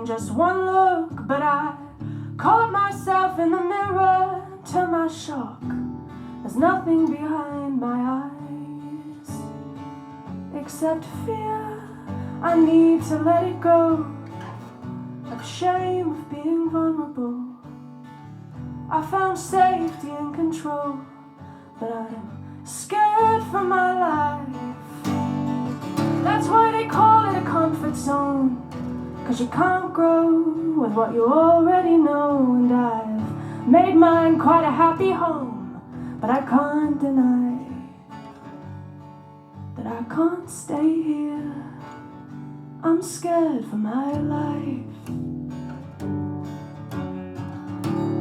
just one look, but I caught myself in the mirror. To my shock, there's nothing behind my eyes except fear. I need to let it go, of shame of being vulnerable. I found safety and control, but I'm scared for my life. That's why they call it a comfort zone, 'cause you can't grow with what you already know. And I've made mine quite a happy home, but I can't deny that I can't stay here. I'm scared for my life.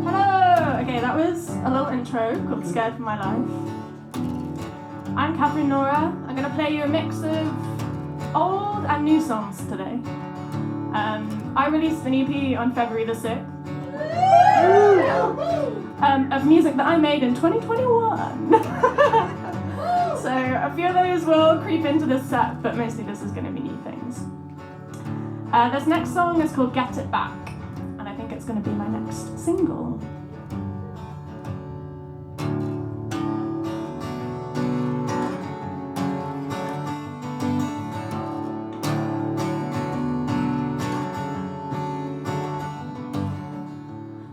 Hello! Okay, that was a little intro called Scared for My Life. I'm Katherine Nora. I'm going to play you a mix of old and new songs today. I released an EP on February the 6th of music that I made in 2021. So a few of those will creep into this set, but mostly this is going to be new things. This next song is called Get It Back, and I think it's going to be my next single.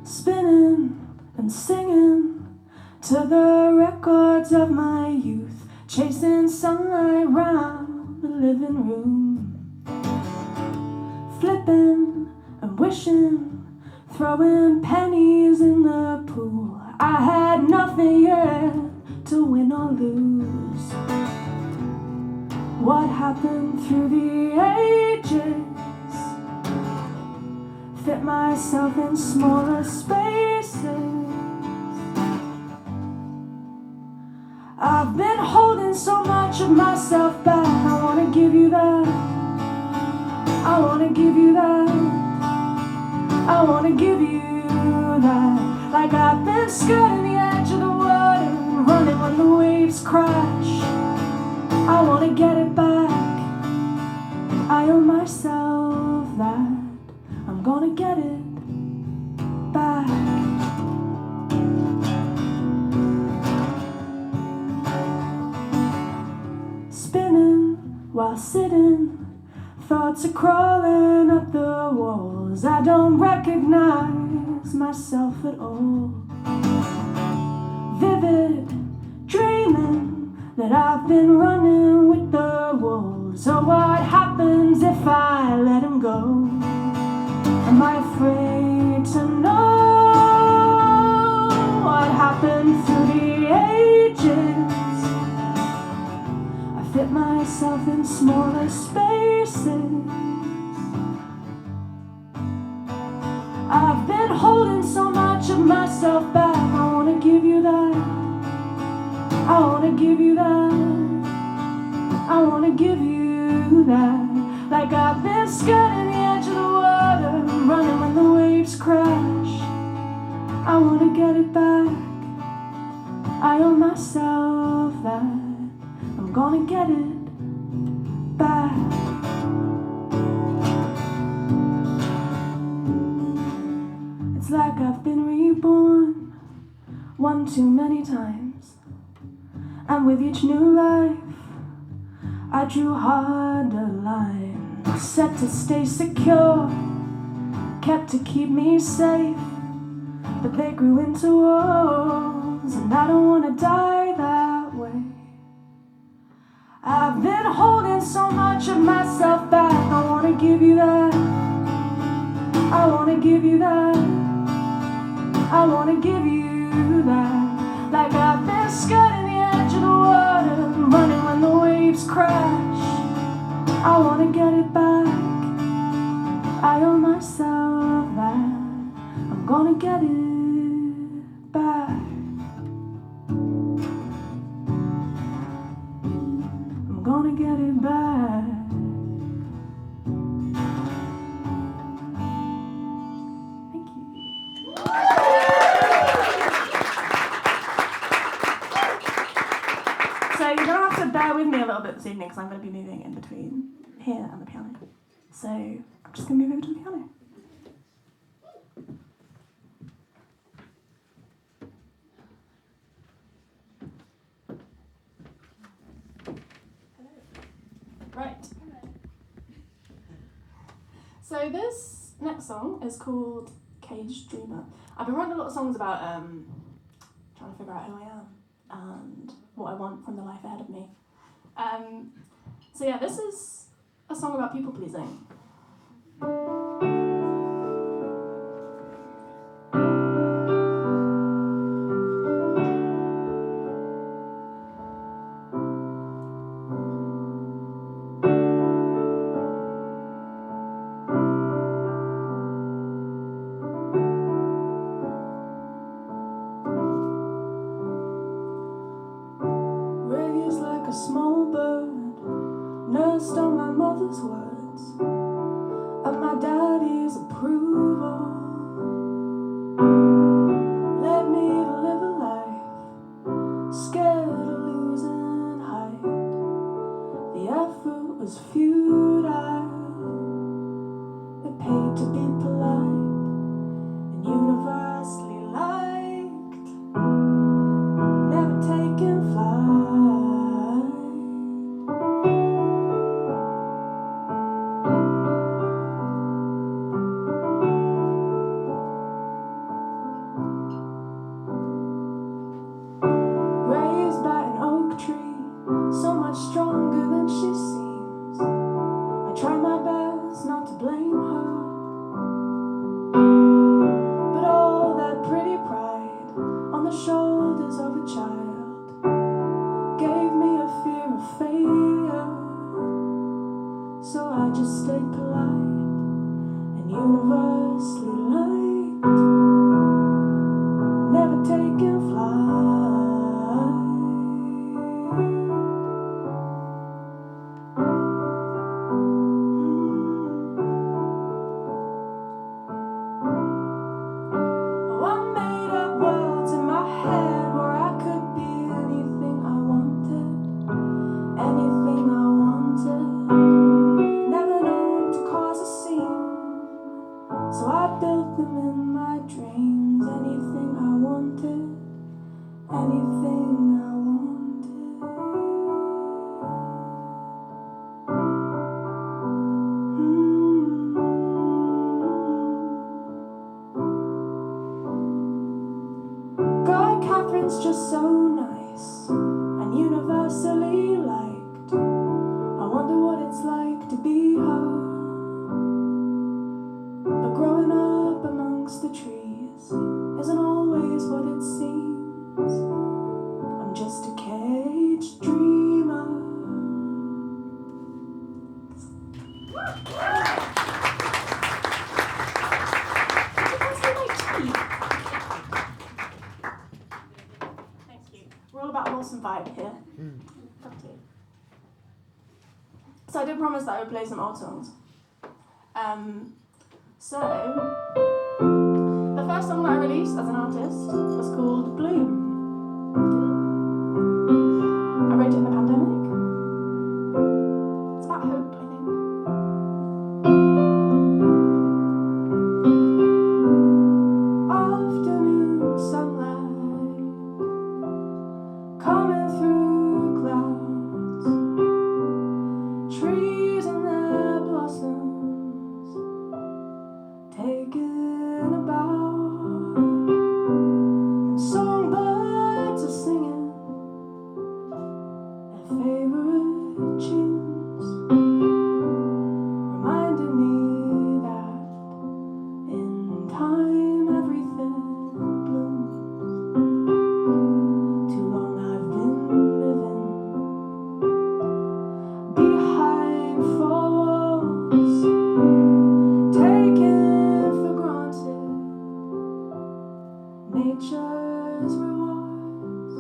Spinning and singing to the records of my youth, chasing sunlight round the living room, flipping and wishing, throwing pennies in the pool. I had nothing yet to win or lose. What happened through the ages? Fit myself in smaller spaces. I've been holding so much of myself back. I wanna give you that. I wanna give you that. I wanna give you that. Like I've been skirting the edge of the water, running when the waves crash. I wanna get it back. I owe myself that. I'm gonna get it back. Spinning while sitting, thoughts are crawling up the walls. I don't recognize myself at all. Vivid, dreaming that I've been running with the wolves. So what happens if I let him go? Am I afraid to know what happened through the ages? I fit myself in smaller spaces. I've been holding so much of myself back. I wanna give you that. I wanna give you that. I wanna give you that. Like I've been skirting the edge of the water, running when the waves crash. I wanna get it back. I owe myself that. I'm gonna get it back. It's like I've been reborn one too many times, and with each new life I drew harder lines, set to stay secure, kept to keep me safe, but they grew into walls, and I don't wanna die that way. I've been holding so much of myself back. I wanna give you that. I wanna give you that. I wanna give you that. Like I've been skirting the edge of the water, running when the waves crash. I wanna get it back. I owe myself that. I'm gonna get it back. I'm gonna get it back. Thank you. So you're gonna have to bear with me a little bit this evening because I'm gonna be moving in between here and the piano. So I'm just gonna move over to the piano. So this next song is called Caged Dreamer. I've been writing a lot of songs about trying to figure out who I am and what I want from the life ahead of me. So yeah, this is a song about people pleasing. Raised like a small bird, nursed on my mother's words and my daddy's approval. Led me to live a life scared of losing height. The effort was futile. It paid to be polite and universally liked, never taking flight. Raised by an oak tree, so much stronger than she seems. I try my best not to blame her, but all that pretty pride on the shoulders of a child gave me a fear of failure. So I just stayed polite and universally liked, never taking flight. Oh, I made up worlds in my head where I could be anything I wanted, anything I wanted. Never known to cause a scene, so I built them in my dreams. Anything I wanted, anything I wanted. God, Catherine's just so nice and universally liked. I wonder what it's like to be her. But growing up amongst the trees isn't always what it seems. I'm just a caged dreamer. Thank you. We're all about a wholesome vibe here. Thank you. So I did promise that I would play some old songs. So the first song that I released as an artist was called Bloom. I wrote it in the pandemic. It's about hope, I think. Afternoon sunlight coming through clouds, trees and their blossoms taken about, and songbirds are singing their favorite tunes, reminding me that in time everything blooms. Too long I've been living behind walls, taken for granted nature's rewards.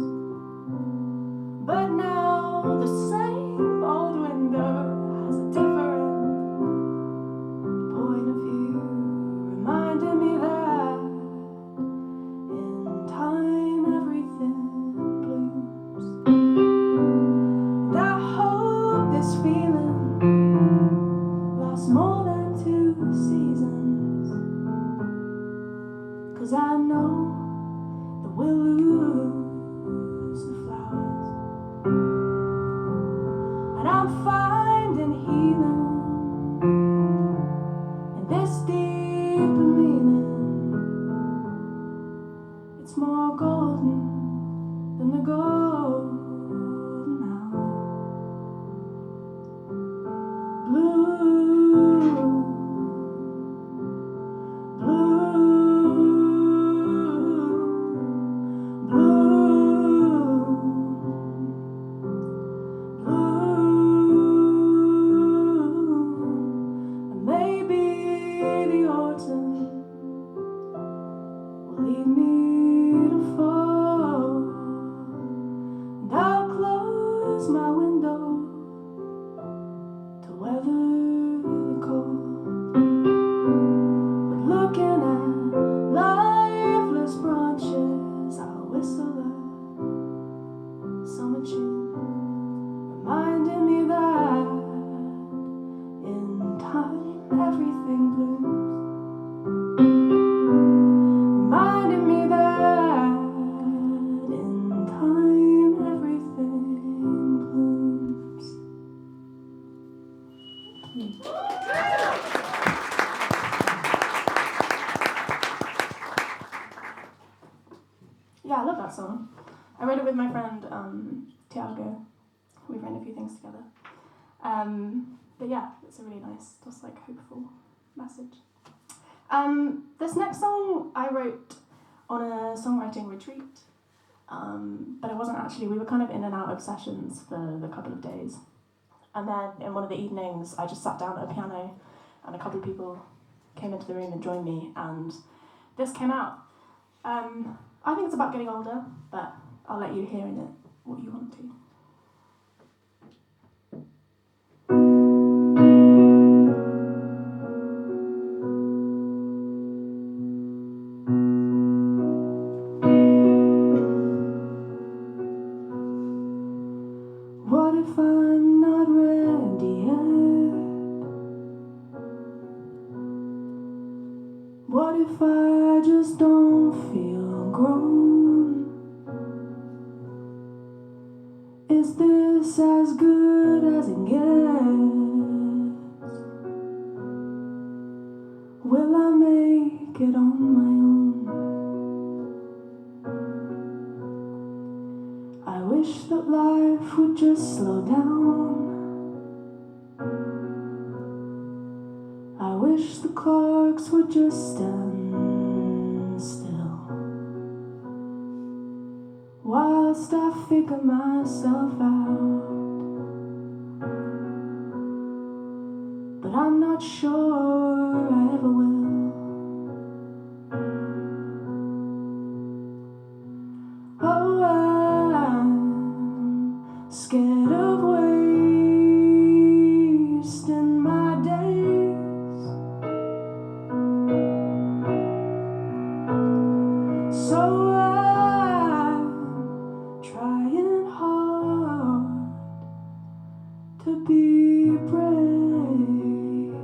But now the same old window has a different point of view, reminding me that in time everything blooms. And I hope this feeling lasts more than 2 seasons, 'cause I know that we'll lose the flowers. And I'm finding healing in this deeper meaning. It's more golden than the golden hour. Blue, blue, blue, blue. And maybe the autumn will lead me to fall, and I'll close my window to weather the cold. But looking at lifeless branches, I'll whistle a summer tune, reminding me that in time everything blooms. Reminding me that in time everything blooms. Yeah, I love that song. I wrote it with my friend Tiago. We've written a few things together. But yeah, it's a really nice, just like hopeful message. This next song I wrote on a songwriting retreat, but it wasn't actually, we were kind of in and out of sessions for the couple of days. And then in one of the evenings, I just sat down at a piano and a couple of people came into the room and joined me, and this came out. I think it's about getting older, but I'll let you hear in it what you want to. What if I'm not ready yet? What if I just don't feel grown? Is this as good as it gets? Will I make it on my own? I wish that life would just slow down. I wish the clocks would just stand still, whilst I figure myself out. But I'm not sure I ever will. Oh, I'm scared of wasting my days, so I'm trying hard to be brave,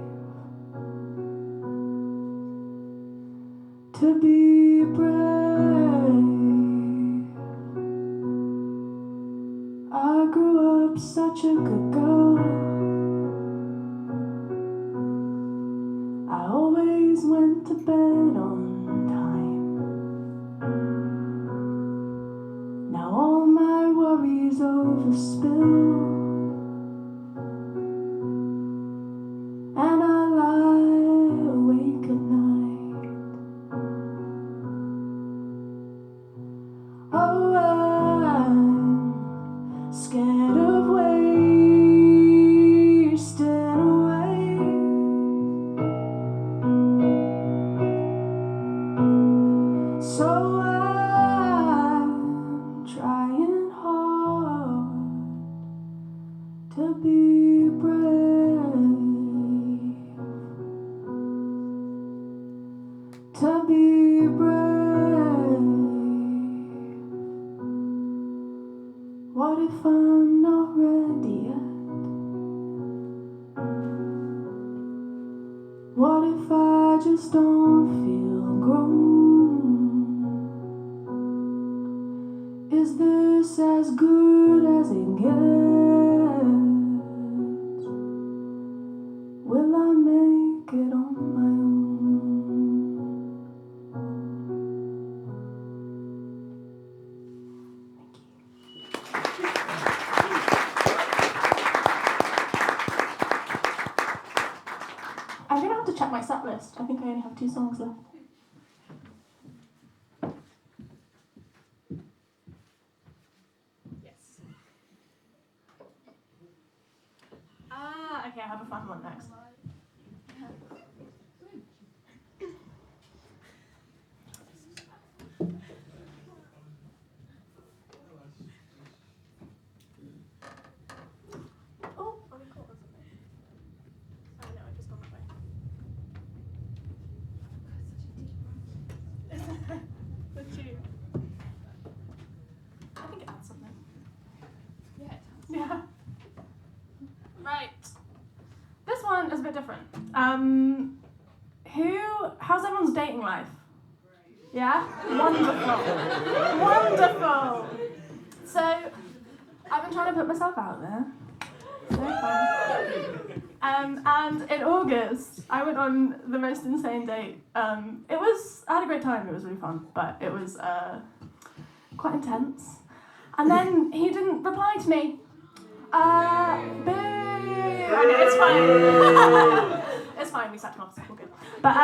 to be brave. I grew up such a good girl. I always went to bed on time. Now all my worries overspill, and I lie awake at night. Oh, I'm scared of wasting away, so I'm trying hard to be brave, to be brave. What if I'm not ready yet? What if I just don't feel grown? Is this as good as it gets? Will I make it on my list. I think I only have 2 songs left. Yes. Okay, I have a fun one next. Oh, I'm caught on something. Oh no, I've just gone that way. The tube. I think it adds something. Yeah, it does. Yeah. Right. This one is a bit different. How's everyone's dating life? Yeah? Wonderful. Wonderful. So, I've been trying to put myself out there. So fun. And in August, I went on the most insane date. I had a great time, it was really fun, but it was quite intense. And then he didn't reply to me. Boo! Okay, it's fine. It's fine, we sat him off, so we're good. But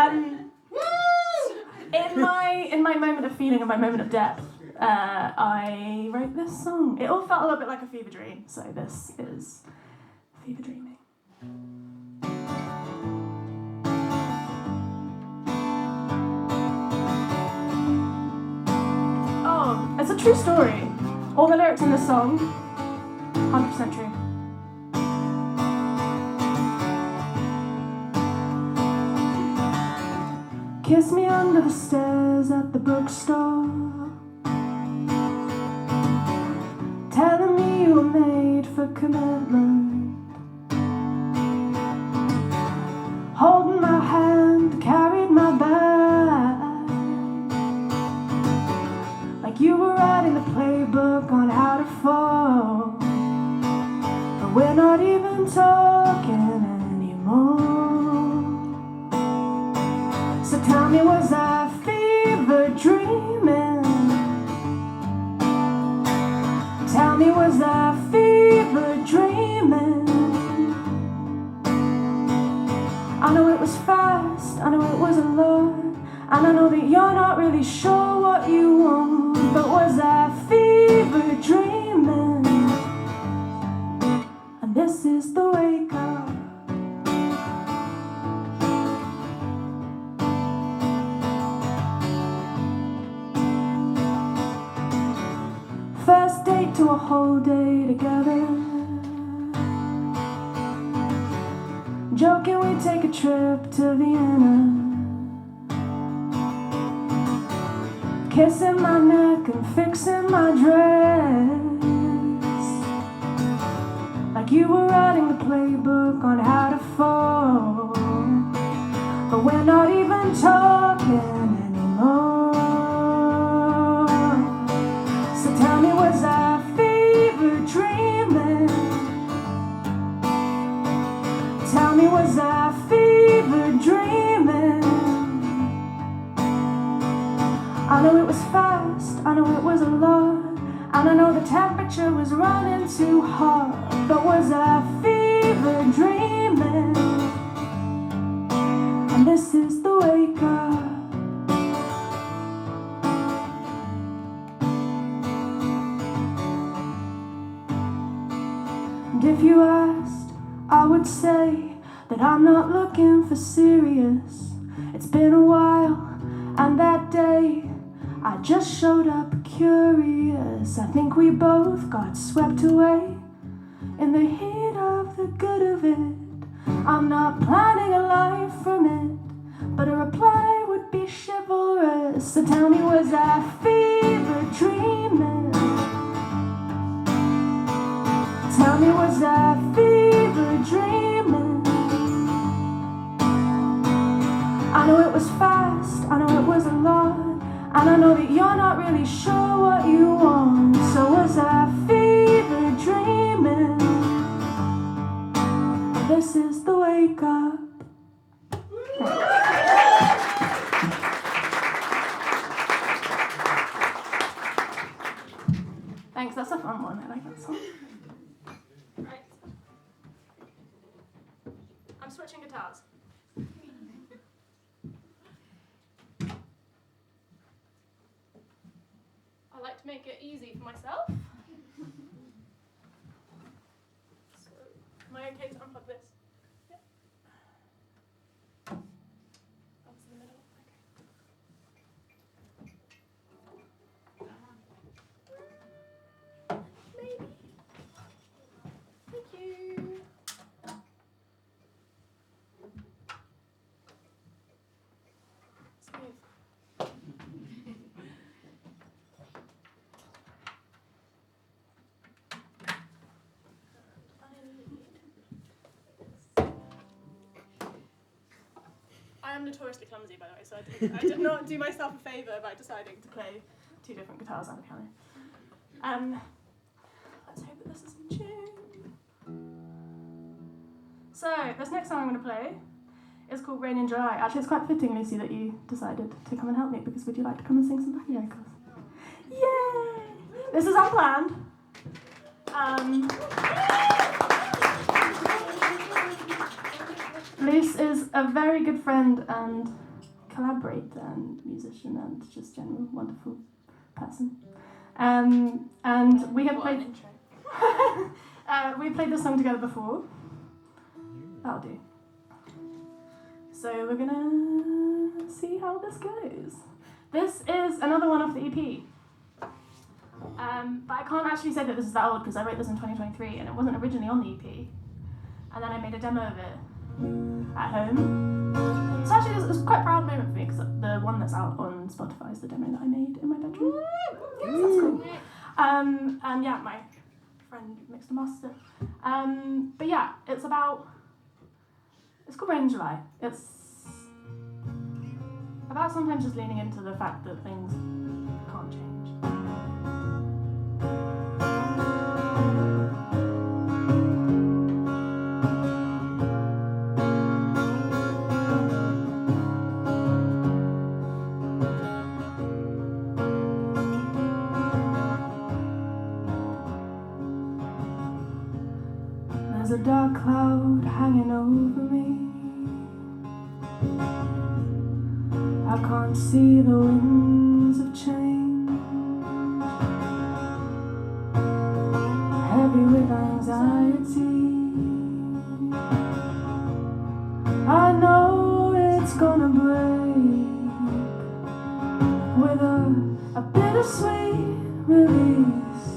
in my moment of feeling and my moment of depth, I wrote this song. It all felt a little bit like a fever dream, so this is fever dreaming. Oh, it's a true story. All the lyrics in this song, 100% true. Kiss me under the stairs at the bookstore, telling me you were made for commitment, holding my hand, carried my bag, like you were writing the playbook on how to fall. But we're not even talking anymore. So tell me, was I fever dreaming? Tell me, was I fever dreaming? I know it was fast, I know it was a lot, and I know that you're not really sure what you want. But was I fever dreaming? And this is the wake up. First date to a whole day together, joking we'd take a trip to Vienna, kissing my neck and fixing my dress, like you were writing the playbook on how to fall. But we're not even talking anymore. So tell me, was I fever dreaming? Tell me, was I fever dreaming? I know it was fast, I know it was a lot, and I know the temperature was running too hot. But was I fever dreaming? And this is the wake up. And if you asked, I would say that I'm not looking for serious. It's been a while, and that day I just showed up curious. I think we both got swept away in the heat of the good of it. I'm not planning a life from it, but a reply would be chivalrous. So tell me, was I fever dreaming? Tell me, was I fever dreaming? I know it was fast, I know it was a lot, and I know that you're not really sure what you want. So was I fever dreaming? This is the wake up. Thanks, that's a fun one. I like that song. Right. I'm switching guitars. to make it easy for myself. So, am I okay to unplug this? Yep. That was in the middle. Okay. Maybe. Thank you. Smooth. I am notoriously clumsy, by the way, so I did not do myself a favour by deciding to play 2 different guitars and a piano. Let's hope that this is in tune. So, this next song I'm going to play is called Rain in July. Actually, it's quite fitting, Lucy, that you decided to come and help me, because would you like to come and sing some backing vocals? Yay! This is unplanned. Luce is a very good friend and collaborator and musician and just general wonderful person. And we have played we played this song together before. That'll do. So we're gonna see how this goes. This is another one off the EP. But I can't actually say that this is that old because I wrote this in 2023 and it wasn't originally on the EP. And then I made a demo of it at home. So actually this was quite a proud moment for me because the one that's out on Spotify is the demo that I made in my bedroom. Yes, that's cool. And yeah, my friend mixed and mastered it. But yeah, it's called Rain in July. It's about sometimes just leaning into the fact that things can't change. There's a dark cloud hanging over me. I can't see the winds of change. Heavy with anxiety. I know it's gonna break with a bittersweet release.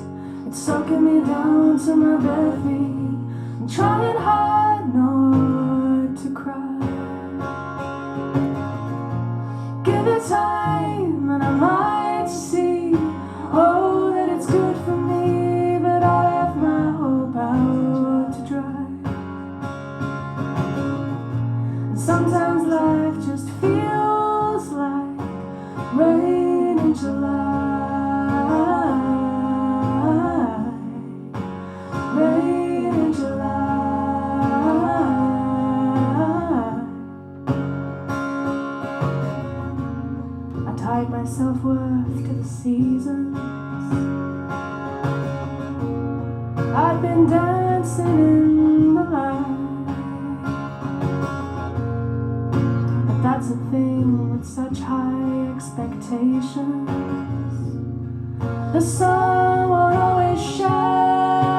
It's soaking me down to my bare feet. I'm trying hard not to cry. Give it time and I might see, oh, that it's good for me, but I left my hope out to dry. And sometimes life just feels like rain in July. Rain in July. I tied my self-worth to the seasons. I've been dancing in the light. But that's a thing with such high expectations. The sun won't always shine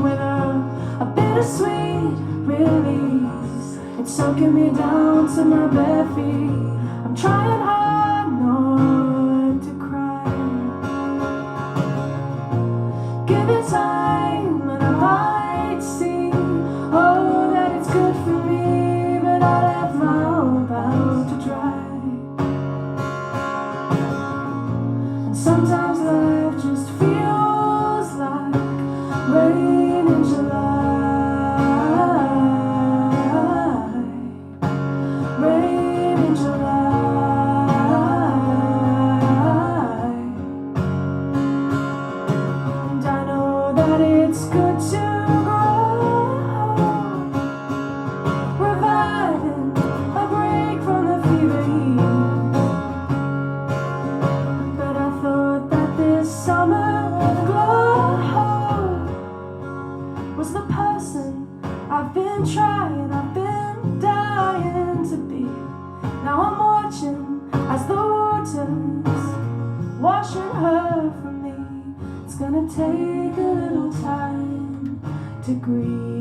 with a bittersweet release. It's soaking me down to my bare feet. I'm trying hard not to cry. Give it time and I might see, oh, that it's good for me, but I left my hope out to dry. And sometimes life just feels like rain in July. Rain in July. And I know that it's good to grow, reviving a break from the fever heat. But I thought that this summer glow was the person I've been trying, I've been dying to be. Now I'm watching as the waters wash rushing her from me. It's gonna take a little time to grieve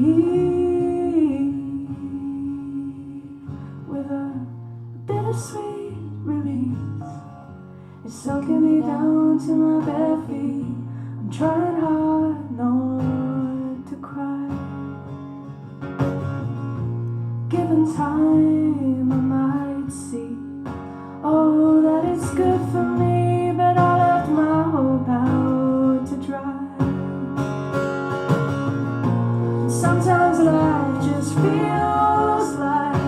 with a bittersweet release. It's soaking me down to my bare feet. I'm trying hard not to cry. Given time, I might see, oh, that it's good for me, but I left my hope out to dry. Sometimes life just feels like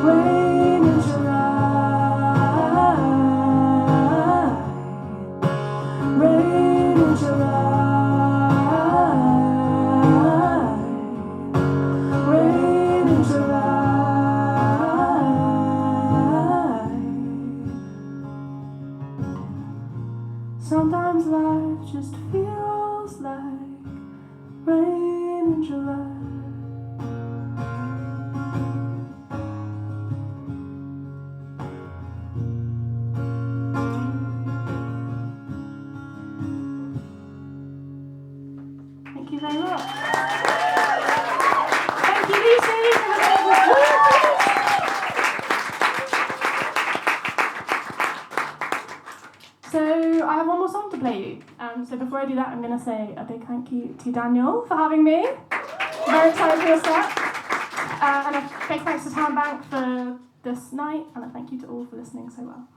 rain in July. Rain in July. Rain in July. Sometimes life just feels like rain in July. Thank you very much. Thank you, Lucy. So I have one more song to play you. So before I do that, I'm going to say a big thank you to Daniel for having me. Very excited for your set. And a big thanks to Town Bank for this night, and a thank you to all for listening so well.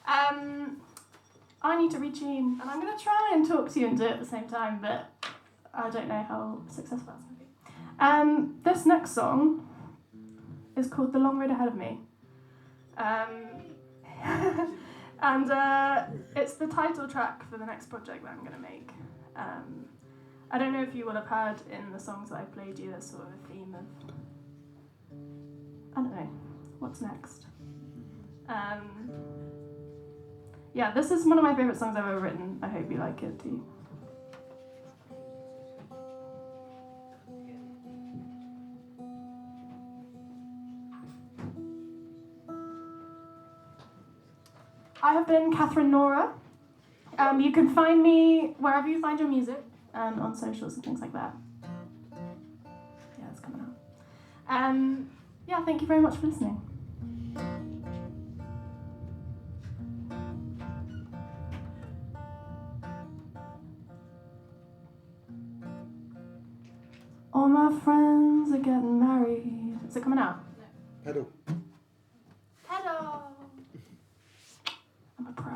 I need to retune, and I'm going to try and talk to you and do it at the same time, but I don't know how successful that's going to be. This next song is called The Long Road Ahead of Me. And it's the title track for the next project that I'm going to make. I don't know if you will have heard in the songs that I played you, there's sort of a theme of, I don't know, what's next? Yeah, this is one of my favourite songs I've ever written. I hope you like it too. I have been Katherine Nora. You can find me wherever you find your music, on socials and things like that. Yeah, it's coming out. Yeah, thank you very much for listening. All my friends are getting married. Is it coming out? Pedal. Pedal! I'm a pro.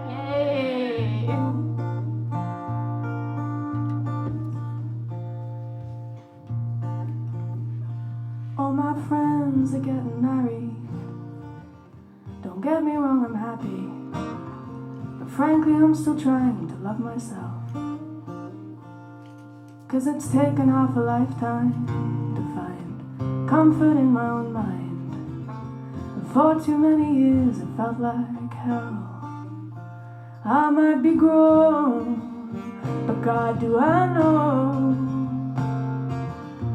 Yay! All my friends are getting married. Don't get me wrong, I'm happy. But frankly, I'm still trying to love myself. 'Cause it's taken half a lifetime to find comfort in my own mind. And for too many years it felt like hell. I might be grown, but God, do I know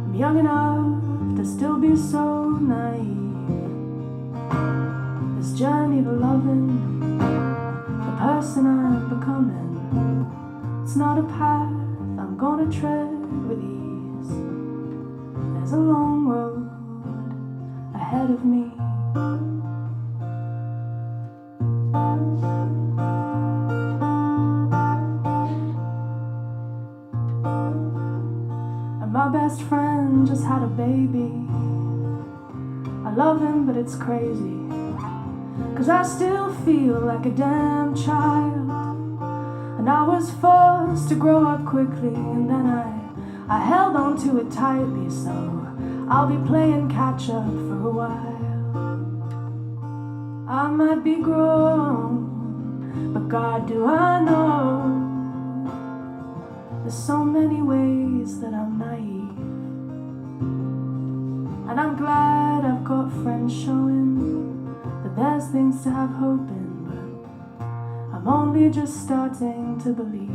I'm young enough to still be so naive. This journey to loving the person I'm becoming, it's not a path I'm gonna tread with ease. There's a long road ahead of me. And my best friend just had a baby. I love him, but it's crazy, 'cause I still feel like a damn child. And I was forced to grow up quickly, and then I held on to it tightly, so I'll be playing catch up for a while. I might be grown, but God, do I know there's so many ways that I'm naive. And I'm glad I've got friends showing that there's things to have hope in. I'm only just starting to believe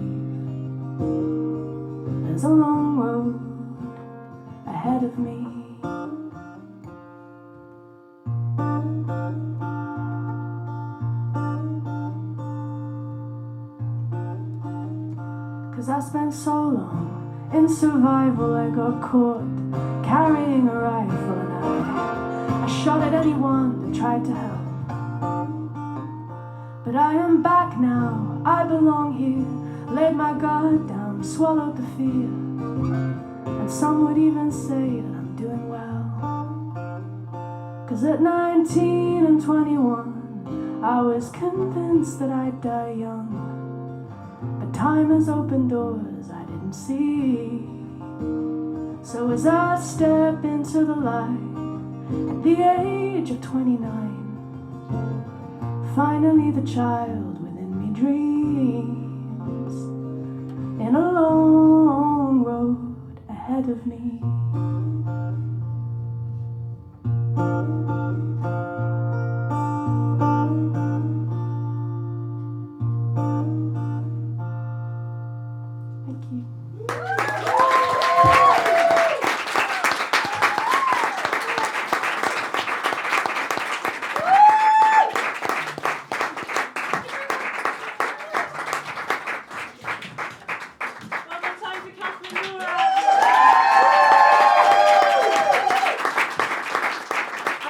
there's a long road ahead of me. spent so long in survival, I got caught carrying a rifle, and I shot at anyone that tried to help. But I am back now, I belong here, laid my guard down, swallowed the fear, and some would even say that I'm doing well. 'Cause at 19 and 21, I was convinced that I'd die young, but time has opened doors I didn't see. So as I step into the light at the age of 29, finally the child within me dreams in a long road ahead of me.